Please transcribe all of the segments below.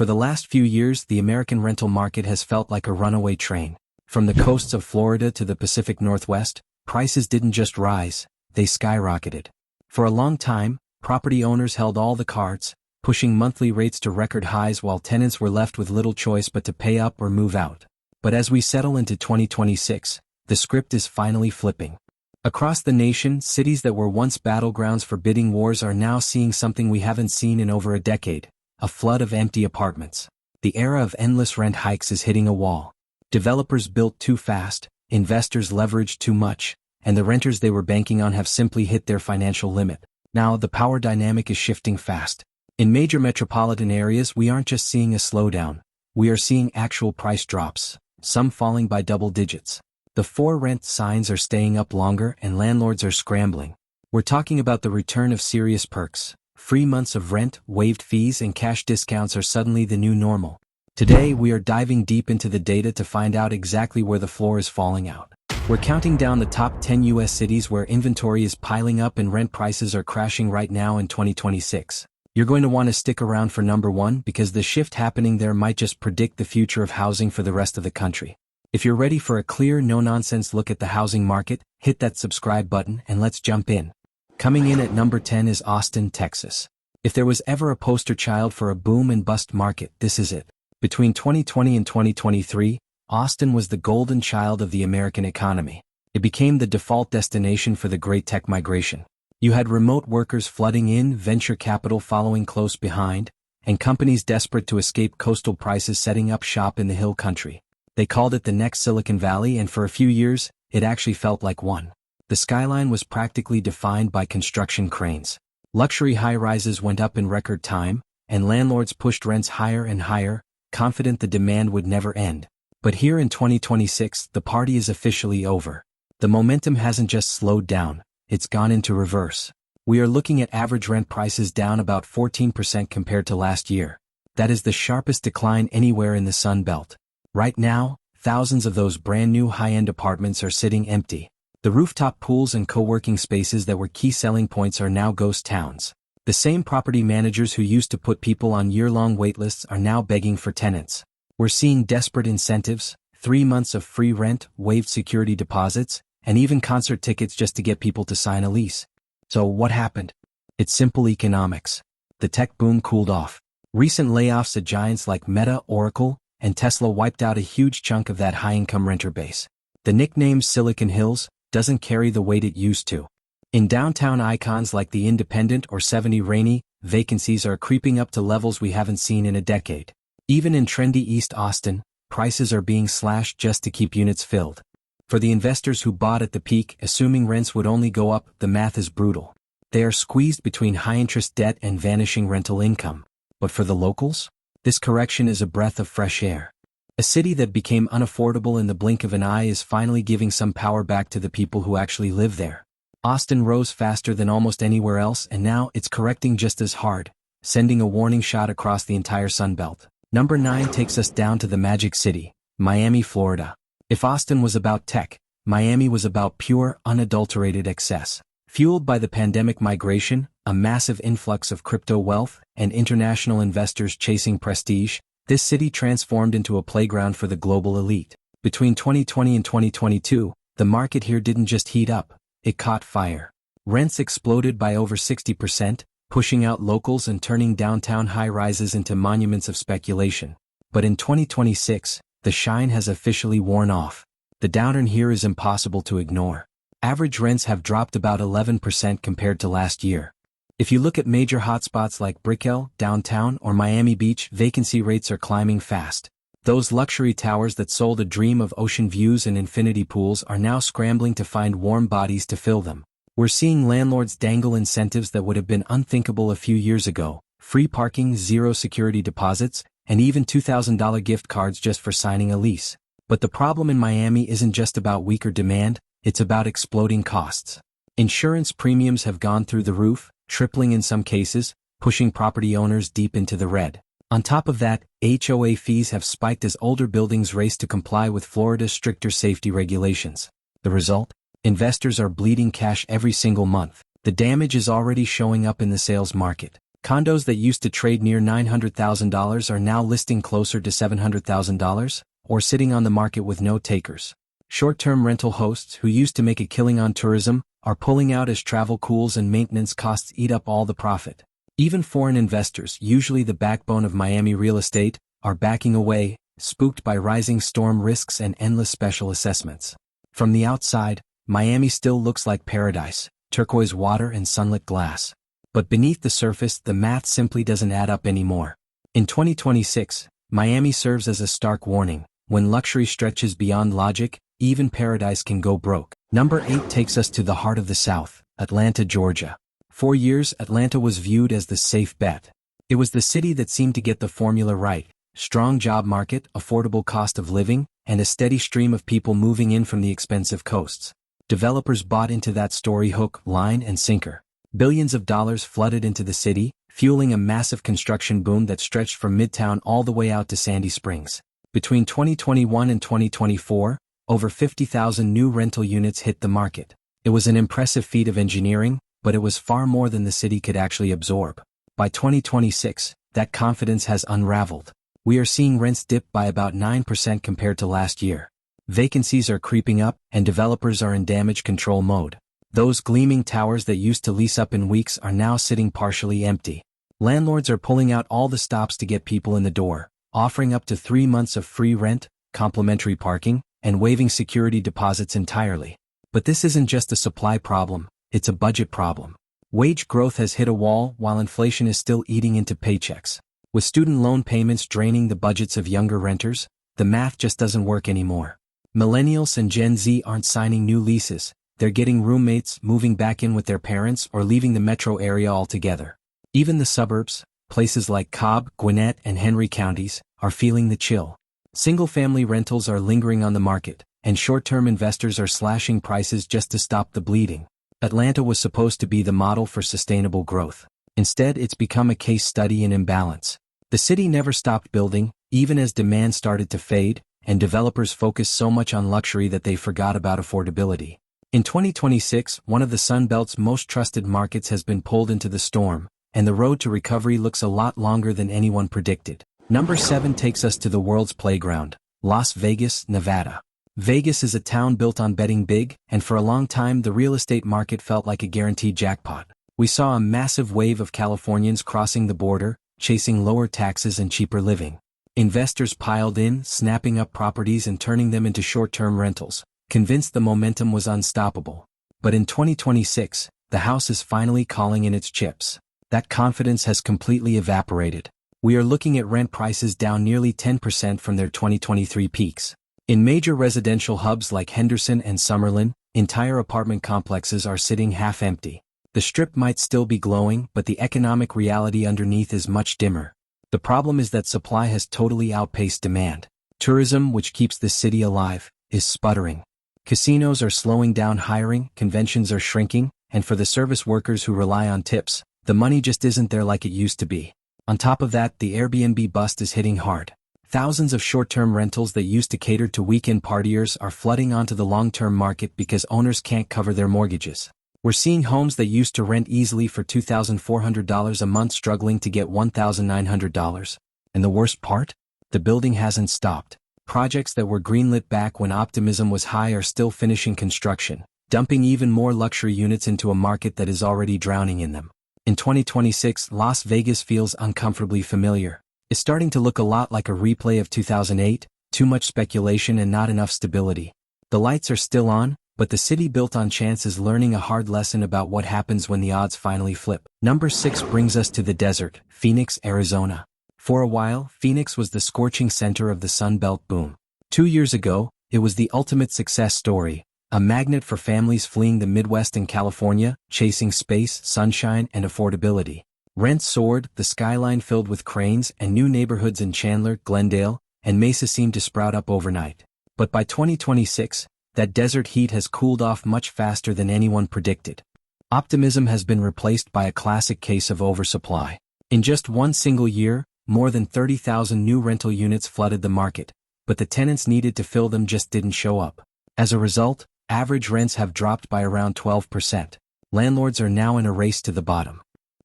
For the last few years, the American rental market has felt like a runaway train. From the coasts of Florida to the Pacific Northwest, prices didn't just rise, they skyrocketed. For a long time, property owners held all the cards, pushing monthly rates to record highs while tenants were left with little choice but to pay up or move out. But as we settle into 2026, the script is finally flipping. Across the nation, cities that were once battlegrounds for bidding wars are now seeing something we haven't seen in over a decade: a flood of empty apartments. The era of endless rent hikes is hitting a wall. Developers built too fast, investors leveraged too much, and the renters they were banking on have simply hit their financial limit. Now, the power dynamic is shifting fast. In major metropolitan areas, we aren't just seeing a slowdown. We are seeing actual price drops, some falling by double digits. The for rent signs are staying up longer and landlords are scrambling. We're talking about the return of serious perks. Free months of rent, waived fees, and cash discounts are suddenly the new normal. Today, we are diving deep into the data to find out exactly where the floor is falling out. We're counting down the top 10 U.S. cities where inventory is piling up and rent prices are crashing right now in 2026. You're going to want to stick around for number 1 because the shift happening there might just predict the future of housing for the rest of the country. If you're ready for a clear, no-nonsense look at the housing market, hit that subscribe button and let's jump in. Coming in at number 10 is Austin, Texas. If there was ever a poster child for a boom and bust market, this is it. Between 2020 and 2023, Austin was the golden child of the American economy. It became the default destination for the great tech migration. You had remote workers flooding in, venture capital following close behind, and companies desperate to escape coastal prices setting up shop in the hill country. They called it the next Silicon Valley, and for a few years, it actually felt like one. The skyline was practically defined by construction cranes. Luxury high-rises went up in record time, and landlords pushed rents higher and higher, confident the demand would never end. But here in 2026, the party is officially over. The momentum hasn't just slowed down, it's gone into reverse. We are looking at average rent prices down about 14% compared to last year. That is the sharpest decline anywhere in the Sun Belt. Right now, thousands of those brand new high-end apartments are sitting empty. The rooftop pools and co-working spaces that were key selling points are now ghost towns. The same property managers who used to put people on year-long waitlists are now begging for tenants. We're seeing desperate incentives, 3 months of free rent, waived security deposits, and even concert tickets just to get people to sign a lease. So what happened? It's simple economics. The tech boom cooled off. Recent layoffs at giants like Meta, Oracle, and Tesla wiped out a huge chunk of that high-income renter base. The nickname Silicon Hills doesn't carry the weight it used to. In downtown icons like the Independent or 70 Rainey, vacancies are creeping up to levels we haven't seen in a decade. Even in trendy East Austin, prices are being slashed just to keep units filled. For the investors who bought at the peak, assuming rents would only go up, the math is brutal. They are squeezed between high-interest debt and vanishing rental income. But for the locals? This correction is a breath of fresh air. A city that became unaffordable in the blink of an eye is finally giving some power back to the people who actually live there. Austin rose faster than almost anywhere else, and now it's correcting just as hard, sending a warning shot across the entire Sun Belt. Number 9 takes us down to the Magic City, Miami, Florida. If Austin was about tech, Miami was about pure, unadulterated excess. Fueled by the pandemic migration, a massive influx of crypto wealth, and international investors chasing prestige, this city transformed into a playground for the global elite. Between 2020 and 2022, the market here didn't just heat up, it caught fire. Rents exploded by over 60%, pushing out locals and turning downtown high-rises into monuments of speculation. But in 2026, the shine has officially worn off. The downturn here is impossible to ignore. Average rents have dropped about 11% compared to last year. If you look at major hotspots like Brickell, downtown, or Miami Beach, vacancy rates are climbing fast. Those luxury towers that sold a dream of ocean views and infinity pools are now scrambling to find warm bodies to fill them. We're seeing landlords dangle incentives that would have been unthinkable a few years ago: free parking, zero security deposits, and even $2,000 gift cards just for signing a lease. But the problem in Miami isn't just about weaker demand, it's about exploding costs. Insurance premiums have gone through the roof, tripling in some cases, pushing property owners deep into the red. On top of that, HOA fees have spiked as older buildings race to comply with Florida's stricter safety regulations. The result? Investors are bleeding cash every single month. The damage is already showing up in the sales market. Condos that used to trade near $900,000 are now listing closer to $700,000, or sitting on the market with no takers. Short-term rental hosts who used to make a killing on tourism are pulling out as travel cools and maintenance costs eat up all the profit. Even foreign investors, usually the backbone of Miami real estate, are backing away, spooked by rising storm risks and endless special assessments. From the outside, Miami still looks like paradise, turquoise water and sunlit glass. But beneath the surface, the math simply doesn't add up anymore. In 2026, Miami serves as a stark warning. When luxury stretches beyond logic, even paradise can go broke. Number 8 takes us to the heart of the South, Atlanta, Georgia. For years, Atlanta was viewed as the safe bet. It was the city that seemed to get the formula right: strong job market, affordable cost of living, and a steady stream of people moving in from the expensive coasts. Developers bought into that story hook, line, and sinker. Billions of dollars flooded into the city, fueling a massive construction boom that stretched from Midtown all the way out to Sandy Springs. Between 2021 and 2024, over 50,000 new rental units hit the market. It was an impressive feat of engineering, but it was far more than the city could actually absorb. By 2026, that confidence has unraveled. We are seeing rents dip by about 9% compared to last year. Vacancies are creeping up, and developers are in damage control mode. Those gleaming towers that used to lease up in weeks are now sitting partially empty. Landlords are pulling out all the stops to get people in the door, offering up to 3 months of free rent, complimentary parking, and waiving security deposits entirely. But this isn't just a supply problem, it's a budget problem. Wage growth has hit a wall while inflation is still eating into paychecks. With student loan payments draining the budgets of younger renters, the math just doesn't work anymore. Millennials and Gen Z aren't signing new leases, they're getting roommates, moving back in with their parents, or leaving the metro area altogether. Even the suburbs, places like Cobb, Gwinnett, and Henry counties, are feeling the chill. Single-family rentals are lingering on the market, and short-term investors are slashing prices just to stop the bleeding. Atlanta was supposed to be the model for sustainable growth. Instead, it's become a case study in imbalance. The city never stopped building, even as demand started to fade, and developers focused so much on luxury that they forgot about affordability. In 2026, one of the Sun Belt's most trusted markets has been pulled into the storm, and the road to recovery looks a lot longer than anyone predicted. Number 7 takes us to the world's playground, Las Vegas, Nevada. Vegas is a town built on betting big, and for a long time the real estate market felt like a guaranteed jackpot. We saw a massive wave of Californians crossing the border, chasing lower taxes and cheaper living. Investors piled in, snapping up properties and turning them into short-term rentals, convinced the momentum was unstoppable. But in 2026, the house is finally calling in its chips. That confidence has completely evaporated. We are looking at rent prices down nearly 10% from their 2023 peaks. In major residential hubs like Henderson and Summerlin, entire apartment complexes are sitting half empty. The Strip might still be glowing, but the economic reality underneath is much dimmer. The problem is that supply has totally outpaced demand. Tourism, which keeps this city alive, is sputtering. Casinos are slowing down hiring, conventions are shrinking, and for the service workers who rely on tips, the money just isn't there like it used to be. On top of that, the Airbnb bust is hitting hard. Thousands of short-term rentals that used to cater to weekend partiers are flooding onto the long-term market because owners can't cover their mortgages. We're seeing homes that used to rent easily for $2,400 a month struggling to get $1,900. And the worst part? The building hasn't stopped. Projects that were greenlit back when optimism was high are still finishing construction, dumping even more luxury units into a market that is already drowning in them. In 2026, Las Vegas feels uncomfortably familiar. It's starting to look a lot like a replay of 2008, too much speculation and not enough stability. The lights are still on, but the city built on chance is learning a hard lesson about what happens when the odds finally flip. Number 6 brings us to the desert, Phoenix, Arizona. For a while, Phoenix was the scorching center of the Sun Belt boom. 2 years ago, it was the ultimate success story, a magnet for families fleeing the Midwest and California, chasing space, sunshine, and affordability. Rents soared, the skyline filled with cranes, and new neighborhoods in Chandler, Glendale, and Mesa seemed to sprout up overnight. But by 2026, that desert heat has cooled off much faster than anyone predicted. Optimism has been replaced by a classic case of oversupply. In just one single year, more than 30,000 new rental units flooded the market, but the tenants needed to fill them just didn't show up. As a result, average rents have dropped by around 12%. Landlords are now in a race to the bottom.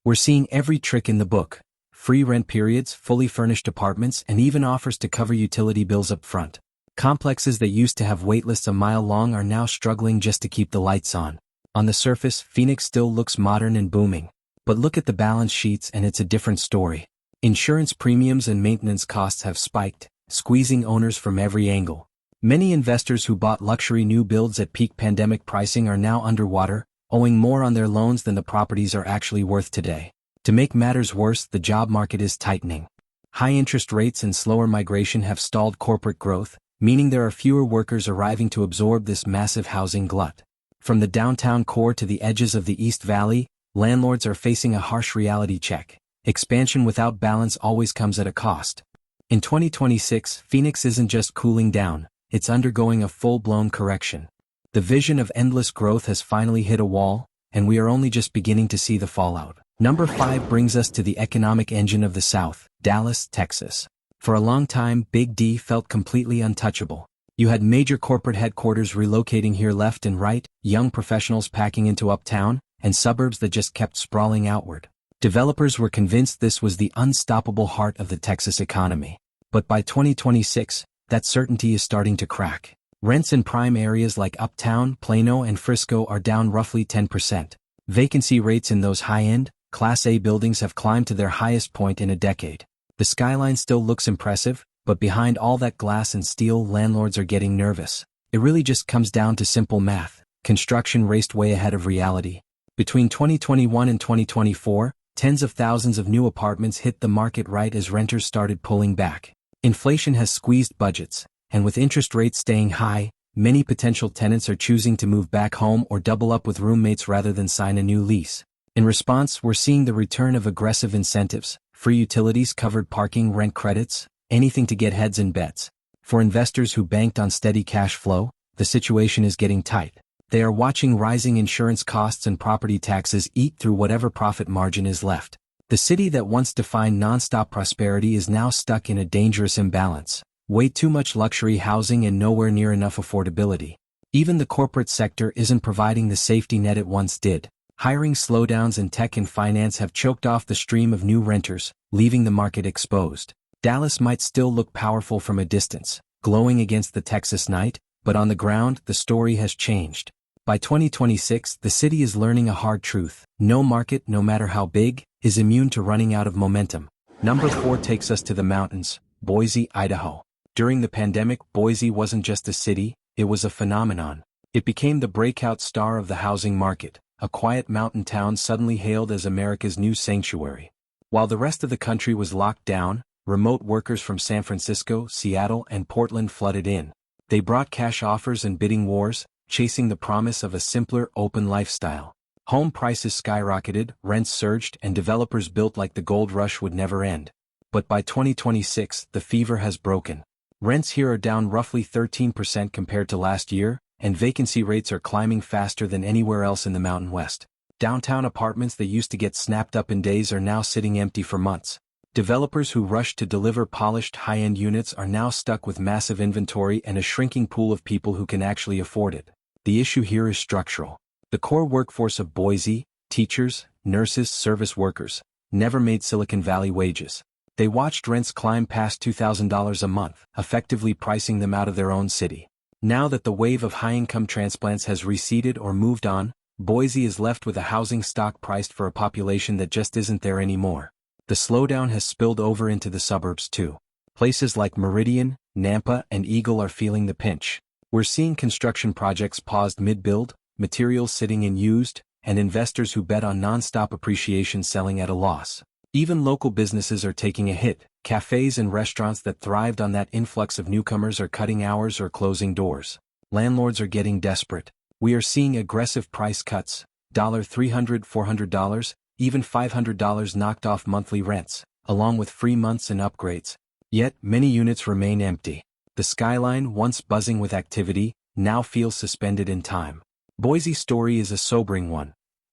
We're seeing every trick in the book. Free rent periods, fully furnished apartments, and even offers to cover utility bills up front. Complexes that used to have waitlists a mile long are now struggling just to keep the lights on. On the surface, Phoenix still looks modern and booming. But look at the balance sheets and it's a different story. Insurance premiums and maintenance costs have spiked, squeezing owners from every angle. Many investors who bought luxury new builds at peak pandemic pricing are now underwater, owing more on their loans than the properties are actually worth today. To make matters worse, the job market is tightening. High interest rates and slower migration have stalled corporate growth, meaning there are fewer workers arriving to absorb this massive housing glut. From the downtown core to the edges of the East Valley, landlords are facing a harsh reality check. Expansion without balance always comes at a cost. In 2026, Phoenix isn't just cooling down, it's undergoing a full-blown correction. The vision of endless growth has finally hit a wall, and we are only just beginning to see the fallout. Number 5 brings us to the economic engine of the South, Dallas, Texas. For a long time, Big D felt completely untouchable. You had major corporate headquarters relocating here left and right, young professionals packing into uptown, and suburbs that just kept sprawling outward. Developers were convinced this was the unstoppable heart of the Texas economy. But by 2026, that certainty is starting to crack. Rents in prime areas like Uptown, Plano, and Frisco are down roughly 10%. Vacancy rates in those high-end, Class A buildings have climbed to their highest point in a decade. The skyline still looks impressive, but behind all that glass and steel, landlords are getting nervous. It really just comes down to simple math. Construction raced way ahead of reality. Between 2021 and 2024, tens of thousands of new apartments hit the market right as renters started pulling back. Inflation has squeezed budgets, and with interest rates staying high, many potential tenants are choosing to move back home or double up with roommates rather than sign a new lease. In response, we're seeing the return of aggressive incentives, free utilities, covered parking, rent credits, anything to get heads in beds. For investors who banked on steady cash flow, the situation is getting tight. They are watching rising insurance costs and property taxes eat through whatever profit margin is left. The city that once defined nonstop prosperity is now stuck in a dangerous imbalance. Way too much luxury housing and nowhere near enough affordability. Even the corporate sector isn't providing the safety net it once did. Hiring slowdowns in tech and finance have choked off the stream of new renters, leaving the market exposed. Dallas might still look powerful from a distance, glowing against the Texas night, but on the ground, the story has changed. By 2026, the city is learning a hard truth. No market, no matter how big, is immune to running out of momentum. Number 4 takes us to the mountains, Boise, Idaho. During the pandemic, Boise wasn't just a city, it was a phenomenon. It became the breakout star of the housing market, a quiet mountain town suddenly hailed as America's new sanctuary. While the rest of the country was locked down, remote workers from San Francisco, Seattle, and Portland flooded in. They brought cash offers and bidding wars, chasing the promise of a simpler, open lifestyle. Home prices skyrocketed, rents surged, and developers built like the gold rush would never end. But by 2026, the fever has broken. Rents here are down roughly 13% compared to last year, and vacancy rates are climbing faster than anywhere else in the Mountain West. Downtown apartments that used to get snapped up in days are now sitting empty for months. Developers who rushed to deliver polished high-end units are now stuck with massive inventory and a shrinking pool of people who can actually afford it. The issue here is structural. The core workforce of Boise, teachers, nurses, service workers, never made Silicon Valley wages. They watched rents climb past $2,000 a month, effectively pricing them out of their own city. Now that the wave of high-income transplants has receded or moved on, Boise is left with a housing stock priced for a population that just isn't there anymore. The slowdown has spilled over into the suburbs too. Places like Meridian, Nampa, and Eagle are feeling the pinch. We're seeing construction projects paused mid-build, materials sitting in used, and investors who bet on non-stop appreciation selling at a loss. Even local businesses are taking a hit. Cafes and restaurants that thrived on that influx of newcomers are cutting hours or closing doors. Landlords are getting desperate. We are seeing aggressive price cuts, $300, $400, even $500 knocked off monthly rents, along with free months and upgrades. Yet, many units remain empty. The skyline, once buzzing with activity, now feels suspended in time. Boise's story is a sobering one.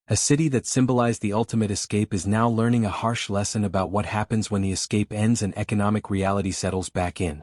A city that symbolized the ultimate escape is now learning a harsh lesson about what happens when the escape ends and economic reality settles back in.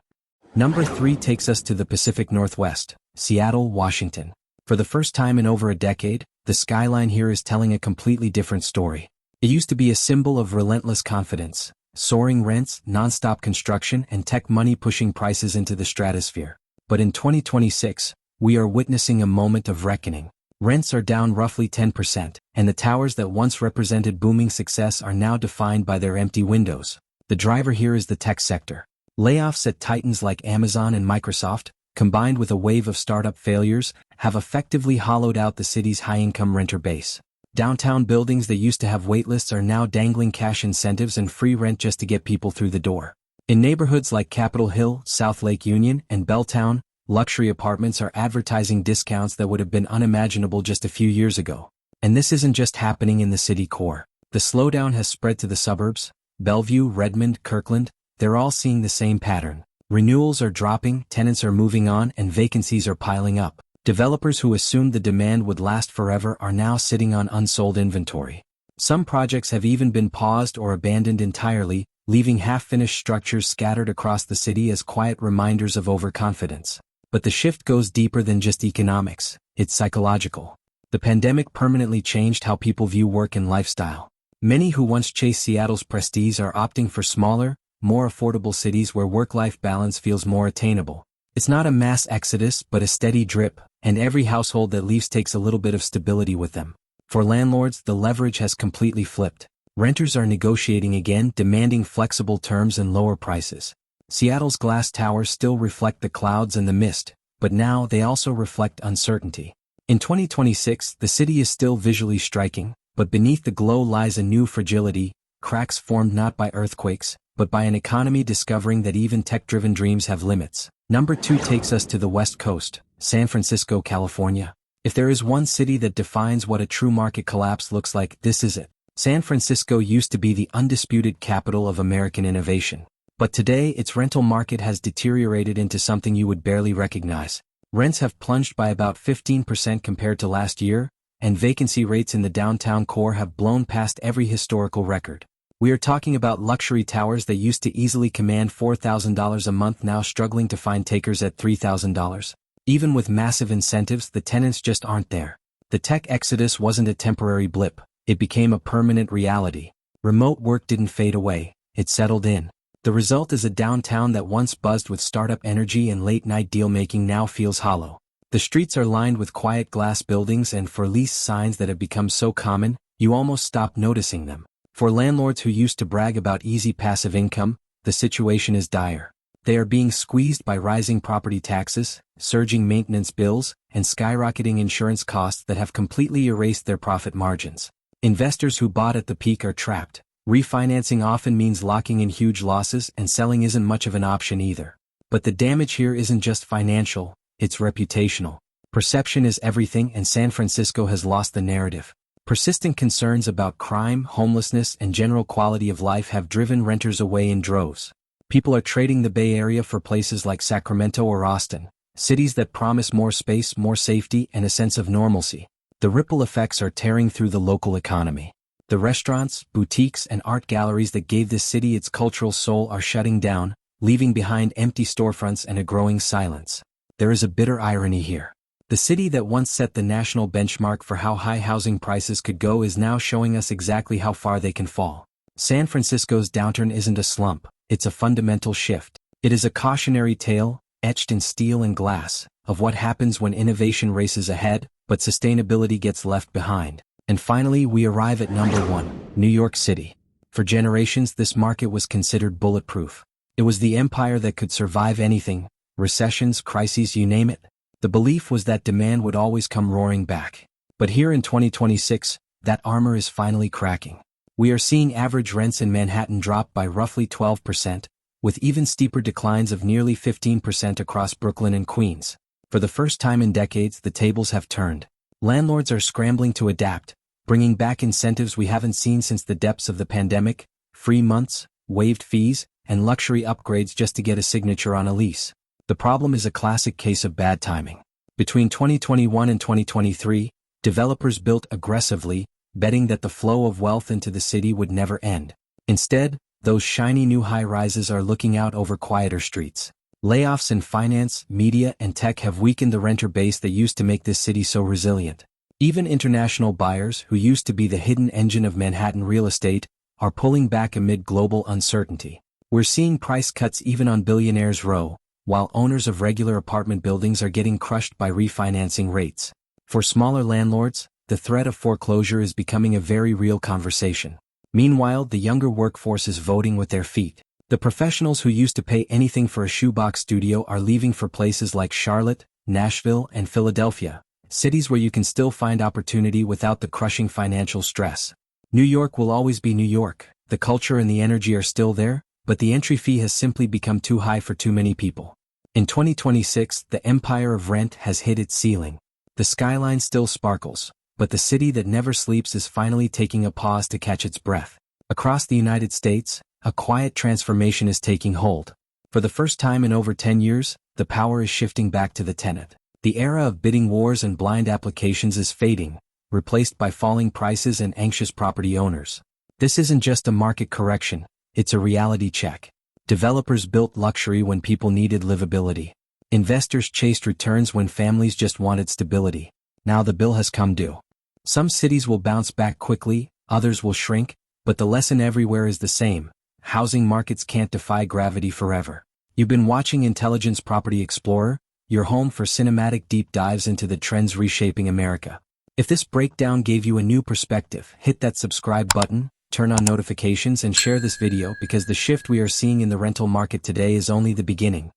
Number 3 takes us to the Pacific Northwest, Seattle, Washington. For the first time in over a decade, the skyline here is telling a completely different story. It used to be a symbol of relentless confidence, soaring rents, non-stop construction, and tech money pushing prices into the stratosphere. But in 2026, we are witnessing a moment of reckoning. Rents are down roughly 10%, and the towers that once represented booming success are now defined by their empty windows. The driver here is the tech sector. Layoffs at titans like Amazon and Microsoft, combined with a wave of startup failures, have effectively hollowed out the city's high-income renter base. Downtown buildings that used to have waitlists are now dangling cash incentives and free rent just to get people through the door. In neighborhoods like Capitol Hill, South Lake Union, and Belltown, luxury apartments are advertising discounts that would have been unimaginable just a few years ago. And this isn't just happening in the city core. The slowdown has spread to the suburbs. Bellevue, Redmond, Kirkland, they're all seeing the same pattern. Renewals are dropping, tenants are moving on, and vacancies are piling up. Developers who assumed the demand would last forever are now sitting on unsold inventory. Some projects have even been paused or abandoned entirely, leaving half-finished structures scattered across the city as quiet reminders of overconfidence. But the shift goes deeper than just economics. It's psychological. The pandemic permanently changed how people view work and lifestyle. Many who once chased Seattle's prestige are opting for smaller, more affordable cities where work-life balance feels more attainable. It's not a mass exodus but a steady drip, and every household that leaves takes a little bit of stability with them. For landlords, the leverage has completely flipped. Renters are negotiating again, demanding flexible terms and lower prices. Seattle's glass towers still reflect the clouds and the mist, but now they also reflect uncertainty. In 2026, the city is still visually striking, but beneath the glow lies a new fragility, cracks formed not by earthquakes, but by an economy discovering that even tech-driven dreams have limits. Number 2 takes us to the West Coast, San Francisco, California. If there is one city that defines what a true market collapse looks like, this is it. San Francisco used to be the undisputed capital of American innovation. But today, its rental market has deteriorated into something you would barely recognize. Rents have plunged by about 15% compared to last year, and vacancy rates in the downtown core have blown past every historical record. We are talking about luxury towers that used to easily command $4,000 a month now struggling to find takers at $3,000. Even with massive incentives, the tenants just aren't there. The tech exodus wasn't a temporary blip, it became a permanent reality. Remote work didn't fade away, it settled in. The result is a downtown that once buzzed with startup energy and late-night deal-making now feels hollow. The streets are lined with quiet glass buildings and for-lease signs that have become so common, you almost stop noticing them. For landlords who used to brag about easy passive income, the situation is dire. They are being squeezed by rising property taxes, surging maintenance bills, and skyrocketing insurance costs that have completely erased their profit margins. Investors who bought at the peak are trapped. Refinancing often means locking in huge losses, and selling isn't much of an option either. But the damage here isn't just financial, it's reputational. Perception is everything, and San Francisco has lost the narrative. Persistent concerns about crime, homelessness, and general quality of life have driven renters away in droves. People are trading the Bay Area for places like Sacramento or Austin, cities that promise more space, more safety, and a sense of normalcy. The ripple effects are tearing through the local economy. The restaurants, boutiques, and art galleries that gave this city its cultural soul are shutting down, leaving behind empty storefronts and a growing silence. There is a bitter irony here. The city that once set the national benchmark for how high housing prices could go is now showing us exactly how far they can fall. San Francisco's downturn isn't a slump, it's a fundamental shift. It is a cautionary tale, etched in steel and glass, of what happens when innovation races ahead, but sustainability gets left behind. And finally, we arrive at number 1, New York City. For generations, this market was considered bulletproof. It was the empire that could survive anything, recessions, crises, you name it. The belief was that demand would always come roaring back. But here in 2026, that armor is finally cracking. We are seeing average rents in Manhattan drop by roughly 12%, with even steeper declines of nearly 15% across Brooklyn and Queens. For the first time in decades, the tables have turned. Landlords are scrambling to adapt, bringing back incentives we haven't seen since the depths of the pandemic, free months, waived fees, and luxury upgrades just to get a signature on a lease. The problem is a classic case of bad timing. Between 2021 and 2023, developers built aggressively, betting that the flow of wealth into the city would never end. Instead, those shiny new high-rises are looking out over quieter streets. Layoffs in finance, media, and tech have weakened the renter base that used to make this city so resilient. Even international buyers, who used to be the hidden engine of Manhattan real estate, are pulling back amid global uncertainty. We're seeing price cuts even on Billionaires Row, while owners of regular apartment buildings are getting crushed by refinancing rates. For smaller landlords, the threat of foreclosure is becoming a very real conversation. Meanwhile, the younger workforce is voting with their feet. The professionals who used to pay anything for a shoebox studio are leaving for places like Charlotte, Nashville, and Philadelphia, cities where you can still find opportunity without the crushing financial stress. New York will always be New York. The culture and the energy are still there, but the entry fee has simply become too high for too many people. In 2026, the empire of rent has hit its ceiling. The skyline still sparkles, but the city that never sleeps is finally taking a pause to catch its breath. Across the United States, a quiet transformation is taking hold. For the first time in over 10 years, the power is shifting back to the tenant. The era of bidding wars and blind applications is fading, replaced by falling prices and anxious property owners. This isn't just a market correction, it's a reality check. Developers built luxury when people needed livability. Investors chased returns when families just wanted stability. Now the bill has come due. Some cities will bounce back quickly, others will shrink, but the lesson everywhere is the same. Housing markets can't defy gravity forever. You've been watching Intelligence Property Explorer, your home for cinematic deep dives into the trends reshaping America. If this breakdown gave you a new perspective, hit that subscribe button, turn on notifications, and share this video because the shift we are seeing in the rental market today is only the beginning.